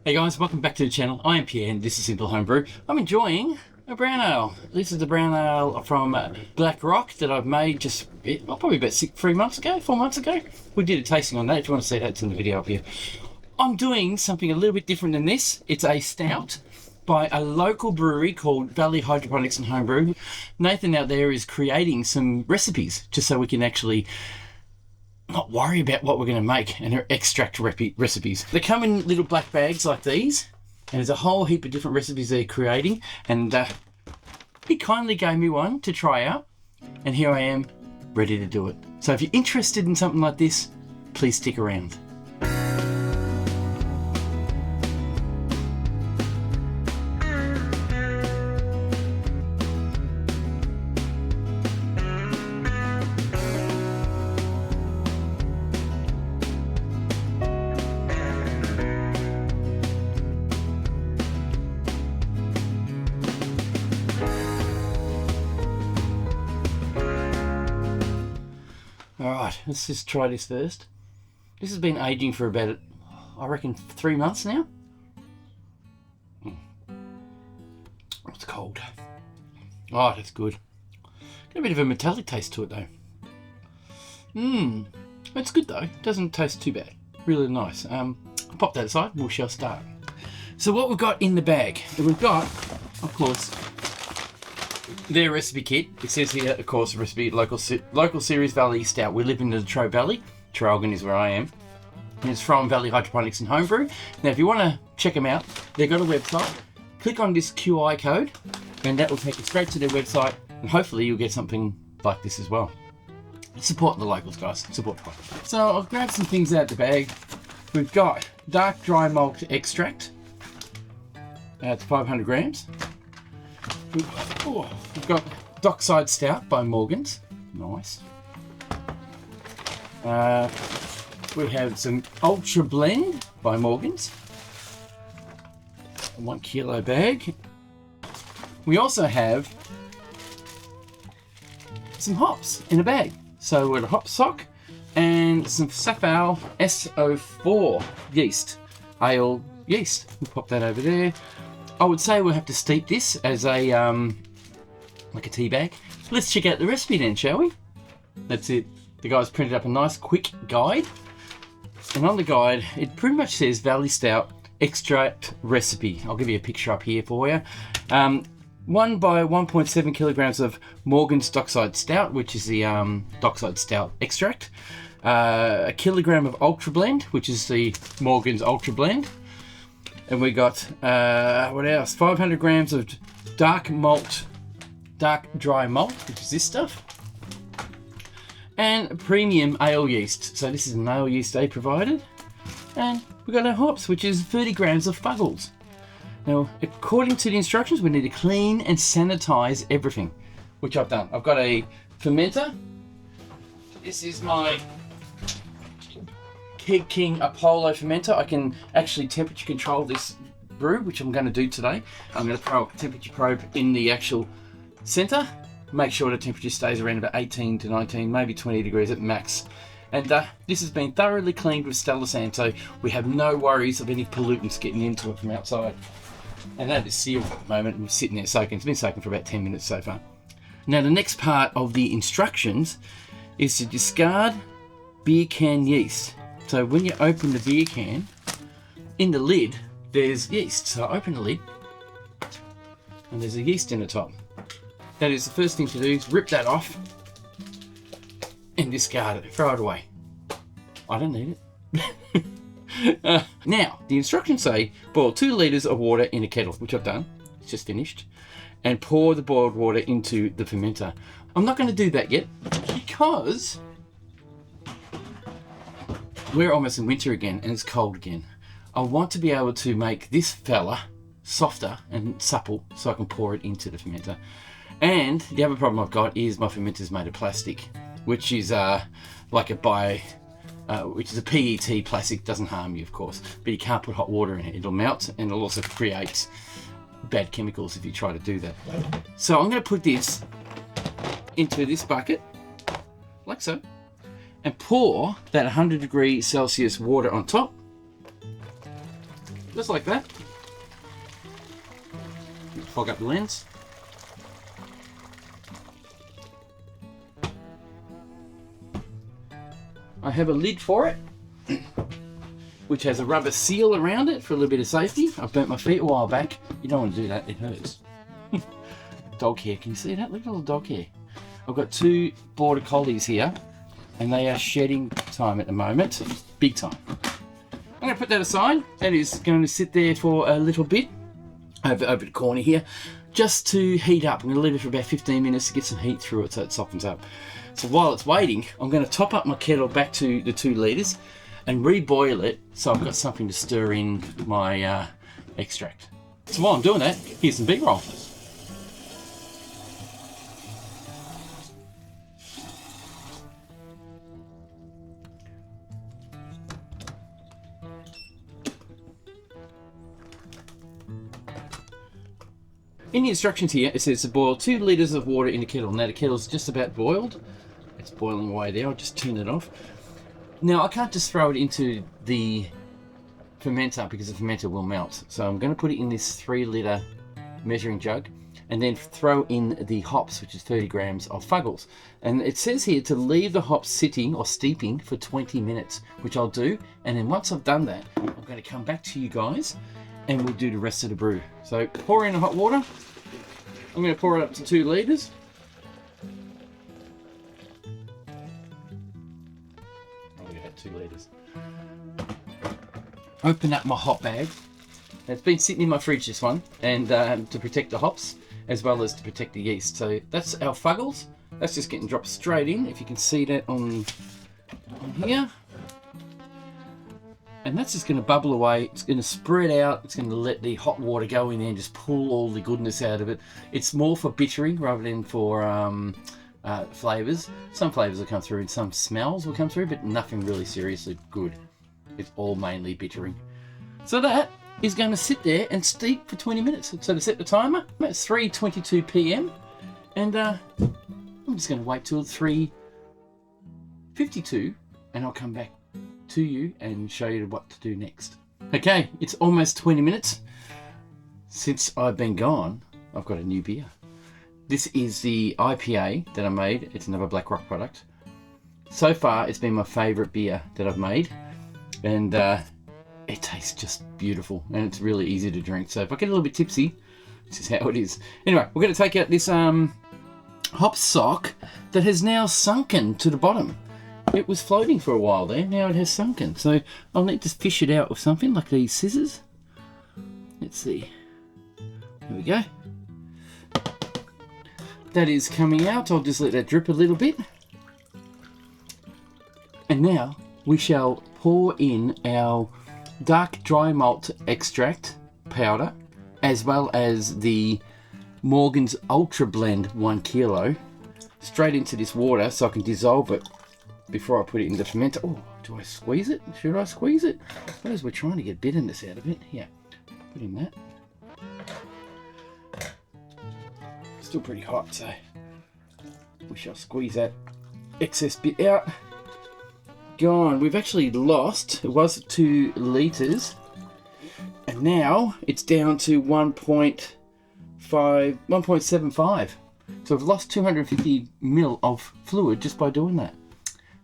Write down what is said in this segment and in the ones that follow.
Hey guys, welcome back to the channel. I am Pierre and this is Simple Homebrew. I'm enjoying a brown ale. This is the brown ale from Black Rock that I've made just probably about 4 months ago. We did a tasting on that. If you want to see that, it's in the video up here. I'm doing something a little bit different than this. It's a stout by a local brewery called Valley Hydroponics Homebrew. Nathan out there is creating some recipes just so we can actually not worry about what we're going to make, and they're extract recipes. They come in little black bags like these, and there's a whole heap of different recipes they're creating, and he kindly gave me one to try out, and here I am ready to do it. So if you're interested in something like this, please stick around. Alright, let's just try this first. This has been aging for about, I reckon, 3 months now. It's cold. Oh, that's good. Got a bit of a metallic taste to it though. It's good though. Doesn't taste too bad. Really nice. I'll pop that aside and we shall start. So what we've got in the bag, we've got, of course, their recipe kit. It says here, of course, recipe local series Valley Stout. We live in the Latrobe Valley. Traralgon is where I am. And it's from Valley Hydroponics Homebrew. Now, if you want to check them out, they've got a website. Click on this QI code, and that will take you straight to their website. And hopefully, you'll get something like this as well. Support the locals, guys. Support the locals. So I'll grab some things out of the bag. We've got dark dry malt extract. It's 500 grams. We've got Dockside Stout by Morgan's. Nice. We have some Ultra Blend by Morgan's. A 1 kilo bag. We also have some hops in a bag. So we've got a hop sock and some Safal SO4 yeast. Ale yeast. We'll pop that over there. I would say we'll have to steep this as a like a tea bag. Let's check out the recipe then, shall we? That's it. The guys printed up a nice quick guide, and on the guide it pretty much says Valley Stout extract recipe. I'll give you a picture up here for you. 1 by 1.7 kilograms of Morgan's Dockside Stout, which is the Dockside Stout extract. 1 kilogram of Ultra Blend, which is the Morgan's Ultra Blend. And we got, what else? 500 grams of dark dry malt, which is this stuff. And premium ale yeast. So this is an ale yeast they provided. And we got our hops, which is 30 grams of Fuggles. Now, according to the instructions, we need to clean and sanitize everything, which I've done. I've got a fermenter. This is my Keg King Apollo fermenter. I can actually temperature control this brew, which I'm going to do today. I'm going to throw a temperature probe in the actual center, make sure the temperature stays around about 18 to 19, maybe 20 degrees at max. And this has been thoroughly cleaned with Stellar Sand, so we have no worries of any pollutants getting into it from outside. And that is sealed at the moment, and we're sitting there soaking. It's been soaking for about 10 minutes so far. Now the next part of the instructions is to discard beer can yeast. So when you open the beer can, in the lid, there's yeast. So open the lid, and there's a yeast in the top. That is the first thing to do, is rip that off, and discard it, throw it away. I don't need it. Now, the instructions say, boil 2 litres of water in a kettle, which I've done, it's just finished, and pour the boiled water into the fermenter. I'm not going to do that yet, because we're almost in winter again and it's cold again. I want to be able to make this fella softer and supple so I can pour it into the fermenter. And the other problem I've got is my fermenter is made of plastic, which is like which is a PET plastic. Doesn't harm you, of course, but you can't put hot water in it. It'll melt, and it'll also create bad chemicals if you try to do that. So I'm going to put this into this bucket, like so, and pour that 100 degrees Celsius water on top. just like that. Fog up the lens. I have a lid for it, which has a rubber seal around it for a little bit of safety. I burnt my feet a while back. You don't want to do that, it hurts. Dog hair, can you see that? Look at the little dog hair. I've got 2 border collies here, and they are shedding time at the moment, big time. I'm going to put that aside. That is going to sit there for a little bit, over the corner here, just to heat up. I'm going to leave it for about 15 minutes to get some heat through it so it softens up. So while it's waiting, I'm going to top up my kettle back to the 2 litres and reboil it so I've got something to stir in my extract. So while I'm doing that, here's some B-roll. In the instructions here, it says to boil 2 litres of water in a kettle. Now the kettle's just about boiled. It's boiling away there. I'll just turn it off. Now I can't just throw it into the fermenter because the fermenter will melt. So I'm going to put it in this 3 litre measuring jug and then throw in the hops, which is 30 grams of Fuggles. And it says here to leave the hops sitting or steeping for 20 minutes, which I'll do. And then once I've done that, I'm going to come back to you guys and we'll do the rest of the brew. So pour in the hot water. I'm going to pour it up to 2 litres. Oh, we had 2 litres. Open up my hop bag. It's been sitting in my fridge, this one, and to protect the hops as well as to protect the yeast. So that's our Fuggles. That's just getting dropped straight in. If you can see that on here. And that's just going to bubble away. It's going to spread out. It's going to let the hot water go in there and just pull all the goodness out of it. It's more for bittering rather than for flavours. Some flavours will come through and some smells will come through, but nothing really seriously good. It's all mainly bittering. So that is going to sit there and steep for 20 minutes. So to set the timer, it's 3:22 p.m. And I'm just going to wait till 3:52 and I'll come back to you and show you what to do next. Okay, it's almost 20 minutes since I've been gone. I've got a new beer. This is the IPA that I made. It's another Black Rock product. So far, it's been my favourite beer that I've made, and it tastes just beautiful, and it's really easy to drink. So if I get a little bit tipsy, this is how it is. Anyway, we're going to take out this hop sock that has now sunken to the bottom. It was floating for a while there, now it has sunken. So I'll need to fish it out with something like these scissors. Let's see. There we go. That is coming out. I'll just let that drip a little bit. And now we shall pour in our dark dry malt extract powder, as well as the Morgan's Ultra Blend 1 kilo, straight into this water so I can dissolve it before I put it in the fermenter. Oh, do I squeeze it? Should I squeeze it? I suppose we're trying to get bitterness out of it. Yeah, put in that. Still pretty hot, so we shall squeeze that excess bit out. Gone. We've actually lost, it was 2 litres, and now it's down to 1.75. So we've lost 250 ml of fluid just by doing that.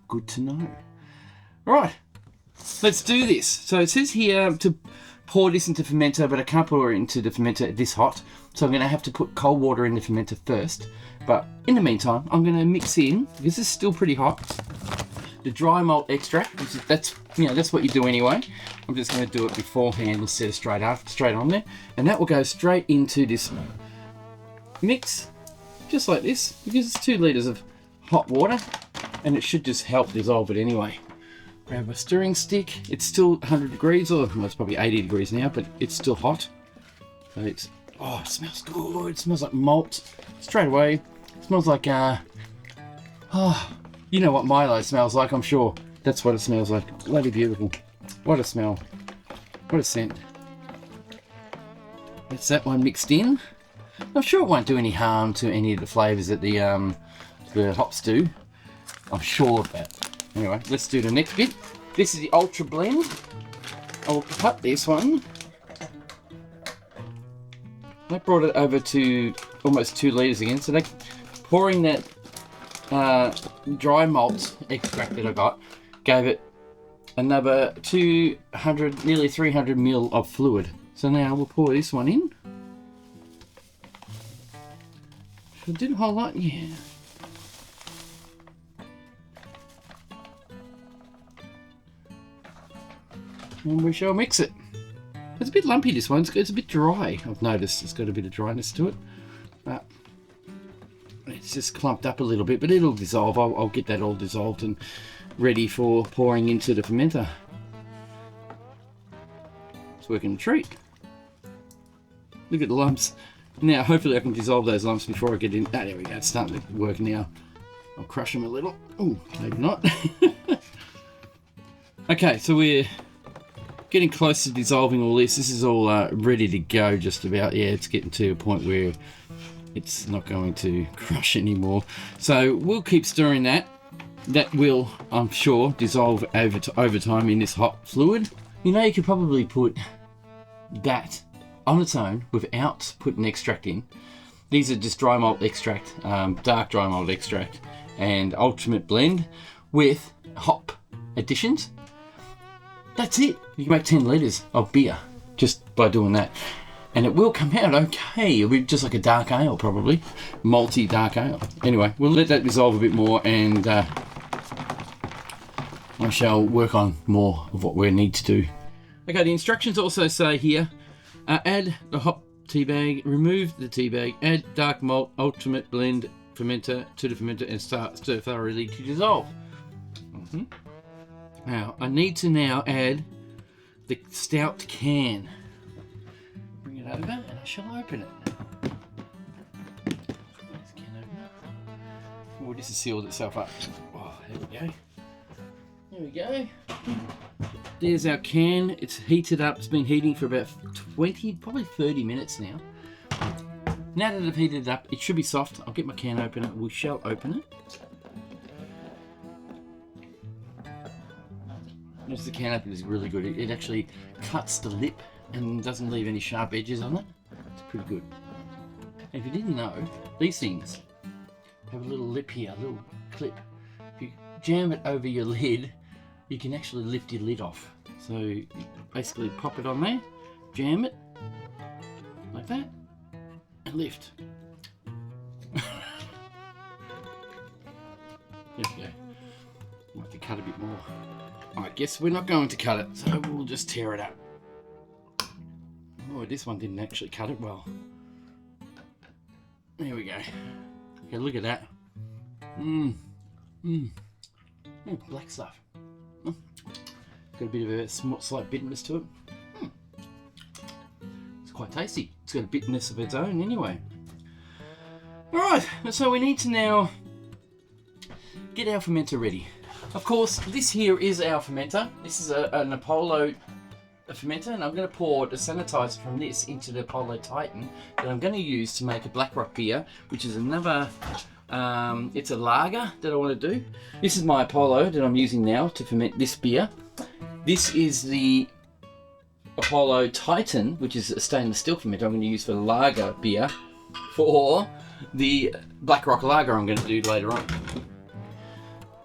Good to know. Right, let's do this. So it says here to pour this into fermenter, but I can't pour it into the fermenter this hot. So I'm going to have to put cold water in the fermenter first. But in the meantime, I'm going to mix in, because it's still pretty hot, the dry malt extract. That's what you do anyway. I'm just going to do it beforehand instead of straight on there. And that will go straight into this mix, just like this, because it's 2 litres of hot water. And it should just help dissolve it anyway. Grab a stirring stick. It's still 100 degrees, or well, it's probably 80 degrees now, but it's still hot. So it's, oh, it smells good. It smells like malt straight away. It smells like, you know what Milo smells like, I'm sure. That's what it smells like. Bloody beautiful. What a smell. What a scent. That's that one mixed in. I'm sure it won't do any harm to any of the flavours that the hops do. I'm sure of that. Anyway, let's do the next bit. This is the Ultra Blend. I'll cut this one That brought it over to almost 2 litres again. So pouring that dry malt extract that I got gave it another 200, nearly 300 ml of fluid. So now we'll pour this one in. I did a whole lot, yeah. And we shall mix it. It's a bit lumpy, this one. It's a bit dry. I've noticed it's got a bit of dryness to it. But it's just clumped up a little bit, but it'll dissolve. I'll get that all dissolved and ready for pouring into the fermenter. It's working a treat. Look at the lumps. Now, hopefully I can dissolve those lumps before I get in. Ah, there we go. It's starting to work now. I'll crush them a little. Oh, maybe not. Okay, so we're getting close to dissolving all this. This is all ready to go just about. Yeah, it's getting to a point where it's not going to crush anymore. So we'll keep stirring that. That will, I'm sure, dissolve over time in this hot fluid. You know, you could probably put that on its own without putting extract in. These are just dry malt extract, dark dry malt extract, and ultimate blend with hop additions. That's it. You can make 10 litres of beer just by doing that. And it will come out okay. It'll be just like a dark ale, probably. Malty dark ale. Anyway, we'll let that dissolve a bit more, and I shall work on more of what we need to do. Okay, the instructions also say here, add the hop tea bag, remove the tea bag, add dark malt, ultimate blend fermenter to the fermenter, and stir thoroughly to dissolve. Now, I need to now add the stout can. Bring it over and I shall open it. There's the can opener. Oh, this has sealed itself up. Oh, there we go. There we go. There's our can. It's heated up. It's been heating for about 20, probably 30 minutes now. Now that I've heated it up, it should be soft. I'll get my can opener. We shall open it. Notice the can opener is really good. It actually cuts the lip and doesn't leave any sharp edges on it. It's pretty good. And if you didn't know, these things have a little lip here, a little clip. If you jam it over your lid, you can actually lift your lid off. So you basically pop it on there, jam it, like that, and lift. There we go. Might have to cut a bit more. I guess we're not going to cut it, so we'll just tear it up. Oh, this one didn't actually cut it well. There we go. Okay, look at that. Black stuff. Got a bit of a slight bitterness to it. It's quite tasty. It's got a bitterness of its own anyway. Alright, so we need to now get our fermenter ready. Of course, this here is our fermenter. This is an Apollo fermenter, and I'm going to pour the sanitizer from this into the Apollo Titan that I'm going to use to make a Blackrock beer, which is another, it's a lager that I want to do. This is my Apollo that I'm using now to ferment this beer. This is the Apollo Titan, which is a stainless steel fermenter I'm going to use for the lager beer for the Blackrock lager I'm going to do later on.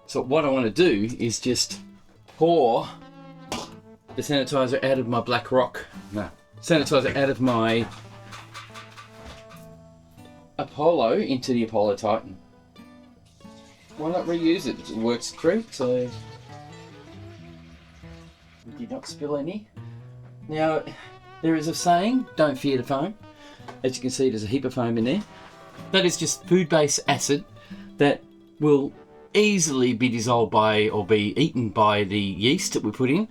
So what I want to do is just pour the sanitizer out of my sanitizer out of my Apollo into the Apollo Titan. Why not reuse it? It works great, so we did not spill any. Now, there is a saying, don't fear the foam. As you can see, there's a heap of foam in there. That is just food-based acid that will easily be dissolved by or be eaten by the yeast that we put in,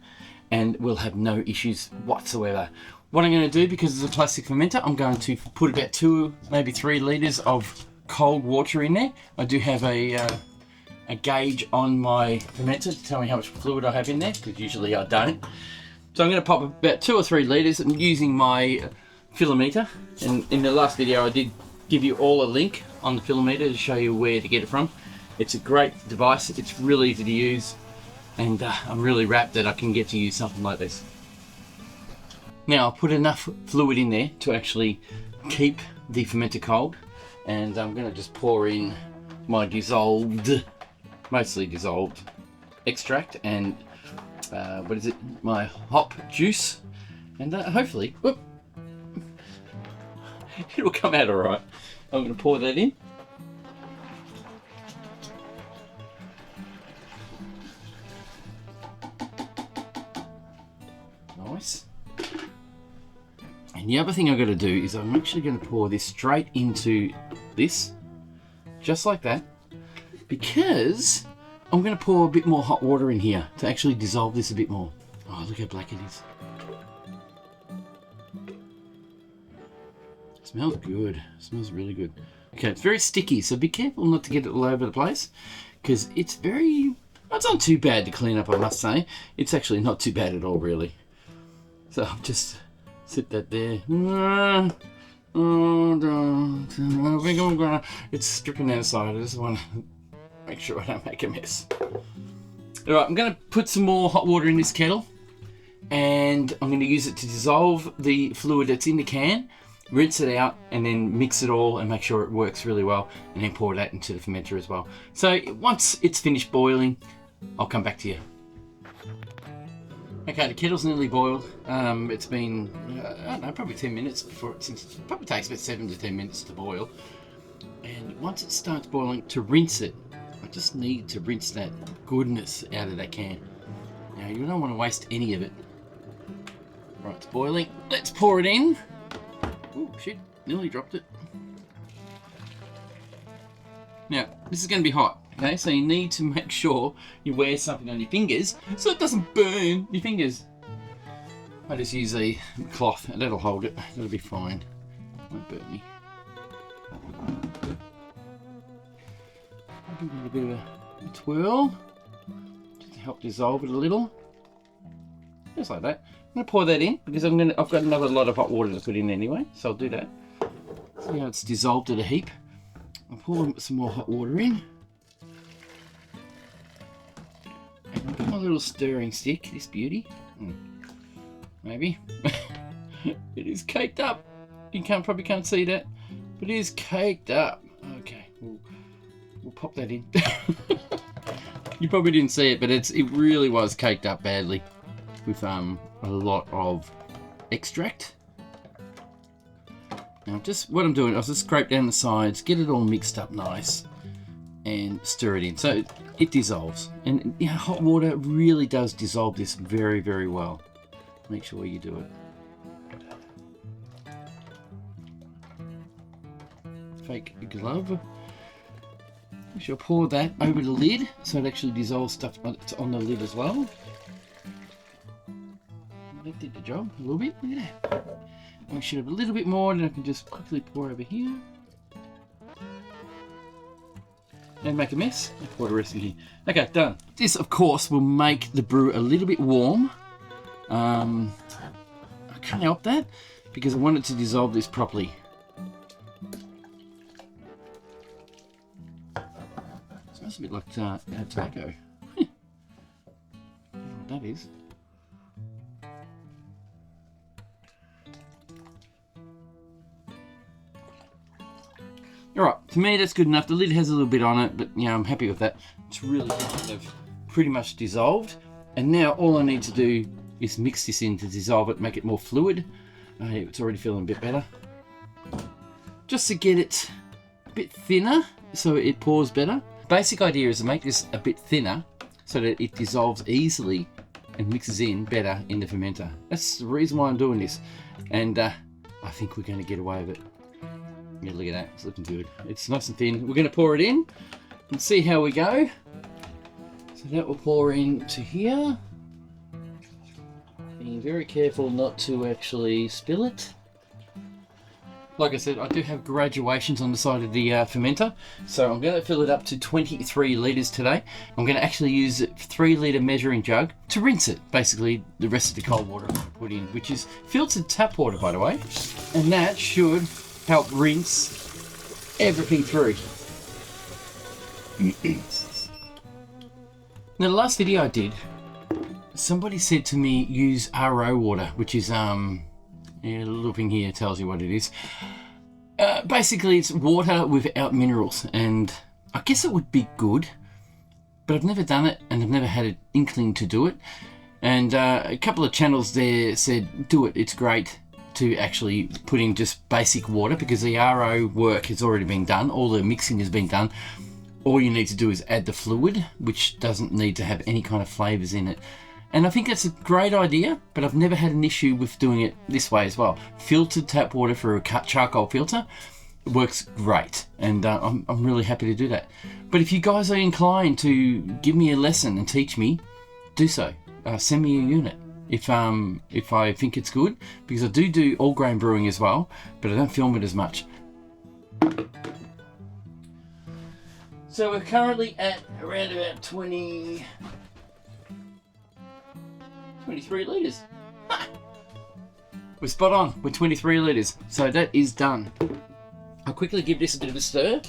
and we'll have no issues whatsoever. What I'm going to do, because it's a plastic fermenter, I'm going to put about 2, maybe 3 litres of cold water in there. I do have a gauge on my fermenter to tell me how much fluid I have in there, because usually I don't. So I'm going to pop about 2 or 3 litres. I'm using my filometer, and in the last video I did give you all a link on the filometer to show you where to get it from. It's a great device. It's really easy to use, and I'm really rapt that I can get to use something like this. Now, I'll put enough fluid in there to actually keep the fermenter cold, and I'm going to just pour in my dissolved, mostly dissolved extract and my hop juice, and hopefully, whoop, it'll come out all right. I'm going to pour that in. Nice. And the other thing I've got to do is I'm actually going to pour this straight into this, just like that, because I'm going to pour a bit more hot water in here to actually dissolve this a bit more. Oh, look how black it is. It smells good. It smells really good. Okay, it's very sticky, so be careful not to get it all over the place, because it's very... It's not too bad to clean up, I must say. It's actually not too bad at all, really. So I'll just sit that there. It's dripping outside. I just want to make sure I don't make a mess. Alright, I'm going to put some more hot water in this kettle, and I'm going to use it to dissolve the fluid that's in the can, rinse it out, and then mix it all and make sure it works really well, and then pour that into the fermenter as well. So once it's finished boiling, I'll come back to you. Okay, the kettle's nearly boiled. It's been, I don't know, probably 10 minutes before it probably takes about 7 to 10 minutes to boil. And once it starts boiling, to rinse it, I just need to rinse that goodness out of that can. Now, you don't want to waste any of it. Right, it's boiling. Let's pour it in. Oh, shit, nearly dropped it. Now, this is going to be hot. Okay, so you need to make sure you wear something on your fingers so it doesn't burn your fingers. I just use a cloth and that'll hold it. That'll be fine. Won't burn me. I'll give it a bit of a twirl just to help dissolve it a little. Just like that. I'm going to pour that in because I've got another lot of hot water to put in anyway, so I'll do that. See how it's dissolved at a heap. I'll pour some more hot water in. I'll get my little stirring stick, this beauty. Maybe. It is caked up. You probably can't see that, but it is caked up. Okay, we'll pop that in. You probably didn't see it, but it really was caked up badly with a lot of extract. Now, just what I'm doing, I'll just scrape down the sides, get it all mixed up nice, and stir it in so it dissolves. And you know, hot water really does dissolve this very, very well. Make sure you do it. Fake glove. We shall pour that over the lid so it actually dissolves stuff that's on the lid as well. That did the job a little bit. Look at that. We should have a little bit more, and I can just quickly pour over here. And make a mess. I'll pour the rest in here. Okay, done. This, of course, will make the brew a little bit warm. I can't help that because I wanted to dissolve this properly. It smells a bit like tobacco. I don't know what that is. Alright, to me that's good enough. The lid has a little bit on it, but yeah, I'm happy with that. It's really kind of pretty much dissolved. And now all I need to do is mix this in to dissolve it, make it more fluid. It's already feeling a bit better. Just to get it a bit thinner so it pours better. Basic idea is to make this a bit thinner so that it dissolves easily and mixes in better in the fermenter. That's the reason why I'm doing this. And I think we're going to get away with it. Yeah, look at that, it's looking good. It's nice and thin. We're going to pour it in and see how we go. So that will pour into here. Being very careful not to actually spill it. Like I said, I do have graduations on the side of the fermenter, so I'm going to fill it up to 23 litres today. I'm going to actually use a 3-litre measuring jug to rinse it, basically the rest of the cold water I put in, which is filtered tap water, by the way, and that should help rinse everything through. Now, the last video I did, somebody said to me use RO water, which is yeah, the little thing here tells you what it is. Basically, it's water without minerals, and I guess it would be good, but I've never done it, and I've never had an inkling to do it. And a couple of channels there said, do it, it's great to actually put in just basic water, because the RO work has already been done, all the mixing has been done. All you need to do is add the fluid, which doesn't need to have any kind of flavours in it. And I think that's a great idea, but I've never had an issue with doing it this way as well. Filtered tap water through a charcoal filter works great, and I'm really happy to do that. But if you guys are inclined to give me a lesson and teach me, do so. Send me a unit if I think it's good, because I do all grain brewing as well, but I don't film it as much. So we're currently at around about 23 litres. We're spot on with 23 litres, so that is done. I'll quickly give this a bit of a stir.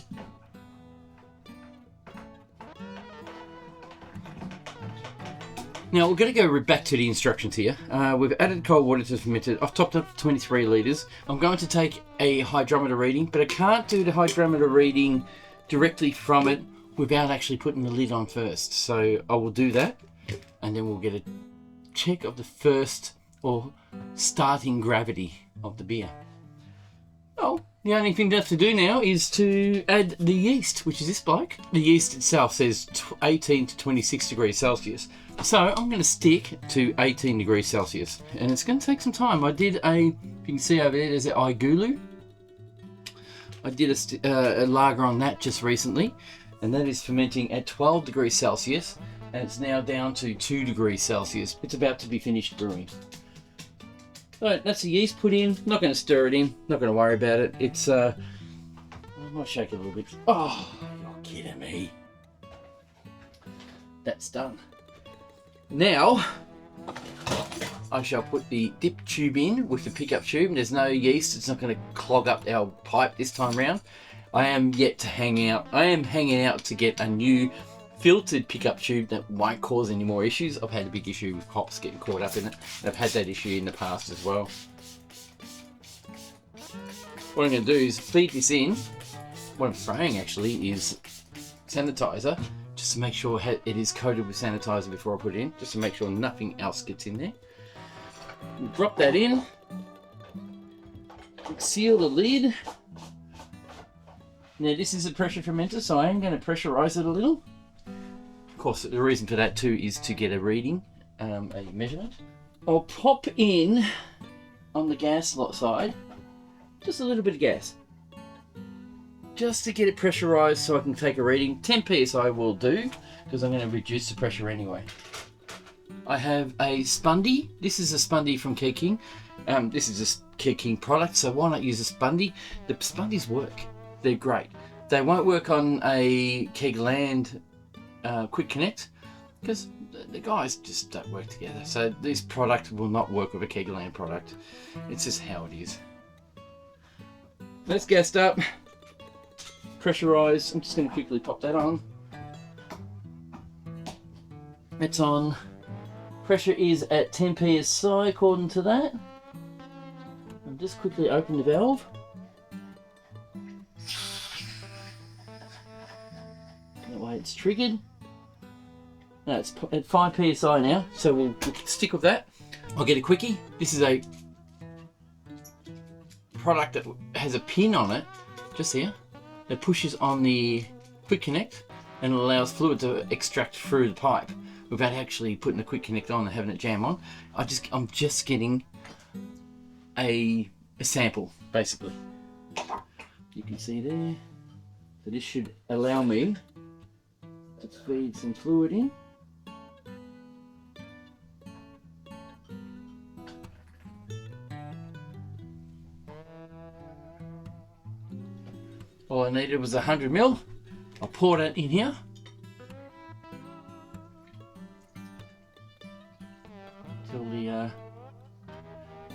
Now we're going to go back to the instructions here. We've added cold water to ferment it. I've topped up to 23 litres. I'm going to take a hydrometer reading, but I can't do the hydrometer reading directly from it without actually putting the lid on first. So I will do that, and then we'll get a check of the first or starting gravity of the beer. Oh, the only thing left to do now is to add the yeast, which is this bloke. The yeast itself says 18 to 26 degrees Celsius. So I'm going to stick to 18 degrees Celsius, and it's going to take some time. I did you can see over there, there's an Igulu. I did a lager on that just recently, and that is fermenting at 12 degrees Celsius, and it's now down to 2 degrees Celsius. It's about to be finished brewing. Alright, that's the yeast put in. Not going to stir it in, not going to worry about it. It's, I might shake it a little bit. Oh, you're kidding me. That's done. Now, I shall put the dip tube in with the pickup tube. There's no yeast, it's not going to clog up our pipe this time round. I am yet to hang out. I am hanging out to get a new filtered pickup tube that won't cause any more issues. I've had a big issue with hops getting caught up in it. I've had that issue in the past as well. What I'm going to do is feed this in. What I'm spraying actually is sanitizer, just to make sure it is coated with sanitizer before I put it in, just to make sure nothing else gets in there. We'll drop that in, seal the lid. Now this is a pressure fermenter, so I am going to pressurize it a little. Of course, the reason for that too is to get a reading, a measurement. I'll pop in on the gas side just a little bit of gas, just to get it pressurized so I can take a reading. 10 psi will do, because I'm going to reduce the pressure anyway. I have a spundy. This is a spundy from Key King. This is a Key King product, so why not use a spundy? The spundies work. They're great. They won't work on a Kegland Quick Connect, because the guys just don't work together. So this product will not work with a Kegland product. It's just how it is. That's gassed up. Pressurized. I'm just going to quickly pop that on. It's on. Pressure is at 10 psi according to that. I'll just quickly open the valve. That way it's triggered. No, it's at 5 psi now, so we'll stick with that. I'll get a quickie. This is a product that has a pin on it, just here, that pushes on the Quick Connect and it allows fluid to extract through the pipe without actually putting the Quick Connect on and having it jam on. I'm just getting a sample, basically. You can see there. So this should allow me to feed some fluid in. All I needed was 100 ml. I'll pour that in here. Until the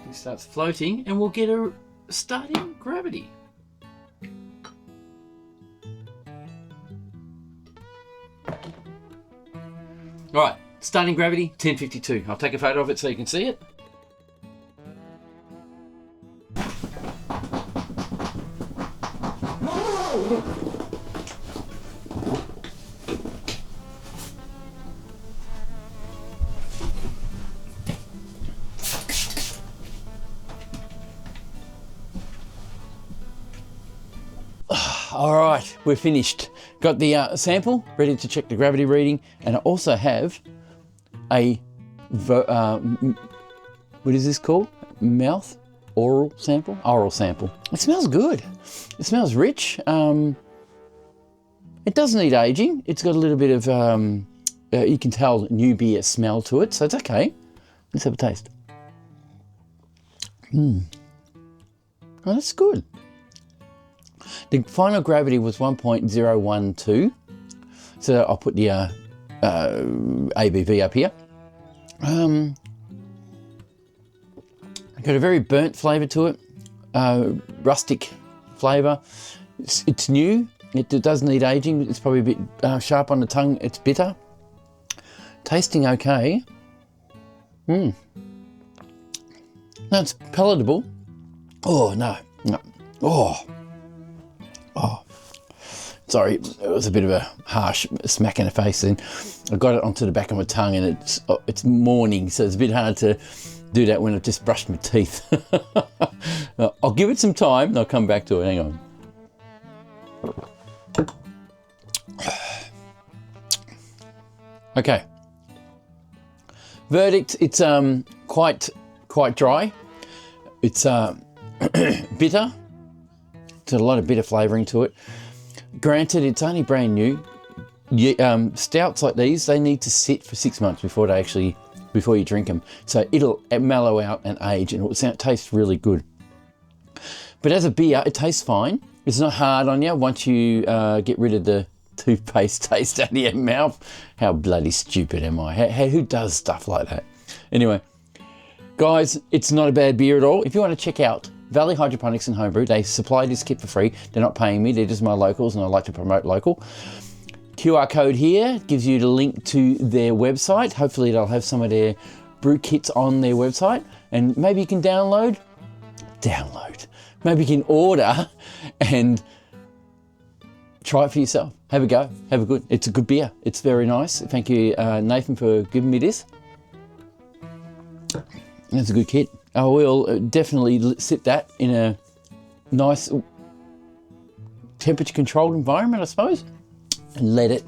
thing starts floating, and we'll get a starting gravity. Right, starting gravity, 1052. I'll take a photo of it so you can see it. All right, we're finished. Got the sample ready to check the gravity reading, and I also have a, what is this called? Oral sample. It smells good. It smells rich. It doesn't need aging. It's got a little bit of, you can tell, new beer smell to it, so it's okay. Let's have a taste. Oh, that's good. The final gravity was 1.012, so I'll put the ABV up here. Got a very burnt flavour to it, rustic flavour. It's new. It does need aging. It's probably a bit sharp on the tongue. It's bitter. Tasting okay. No, it's palatable. Oh no. Sorry, it was a bit of a harsh smack in the face then. I got it onto the back of my tongue, and it's morning, so it's a bit hard to do that when I've just brushed my teeth. I'll give it some time and I'll come back to it. Hang on. Okay. Verdict, it's quite dry. It's bitter. It's got a lot of bitter flavouring to it. Granted, it's only brand new. Stouts like these, they need to sit for 6 months before you drink them. So it'll mellow out and age, and it'll taste really good. But as a beer, it tastes fine. It's not hard on you once you get rid of the toothpaste taste out of your mouth. How bloody stupid am I? Who does stuff like that? Anyway, guys, it's not a bad beer at all. If you want to check out Valley Hydroponics and Homebrew, they supply this kit for free. They're not paying me, they're just my locals, and I like to promote local. QR code here gives you the link to their website. Hopefully they'll have some of their brew kits on their website, and maybe you can download. Maybe you can order and try it for yourself. Have a go, have a good. It's a good beer. It's very nice. Thank you, Nathan, for giving me this. That's a good kit. I will definitely sit that in a nice temperature controlled environment, I suppose, and let it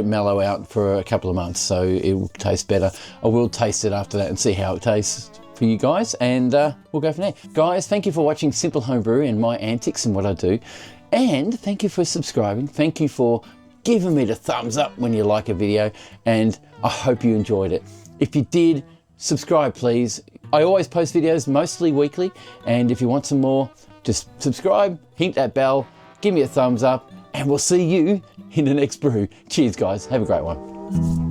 mellow out for a couple of months so it will taste better. I will taste it after that and see how it tastes for you guys, and we'll go from there. Guys, thank you for watching Simple Homebrew and my antics and what I do, and thank you for subscribing. Thank you for giving me the thumbs up when you like a video, and I hope you enjoyed it. If you did, subscribe please. I always post videos mostly weekly, and if you want some more, just subscribe, hit that bell, give me a thumbs up, and we'll see you in the next brew. Cheers guys, have a great one.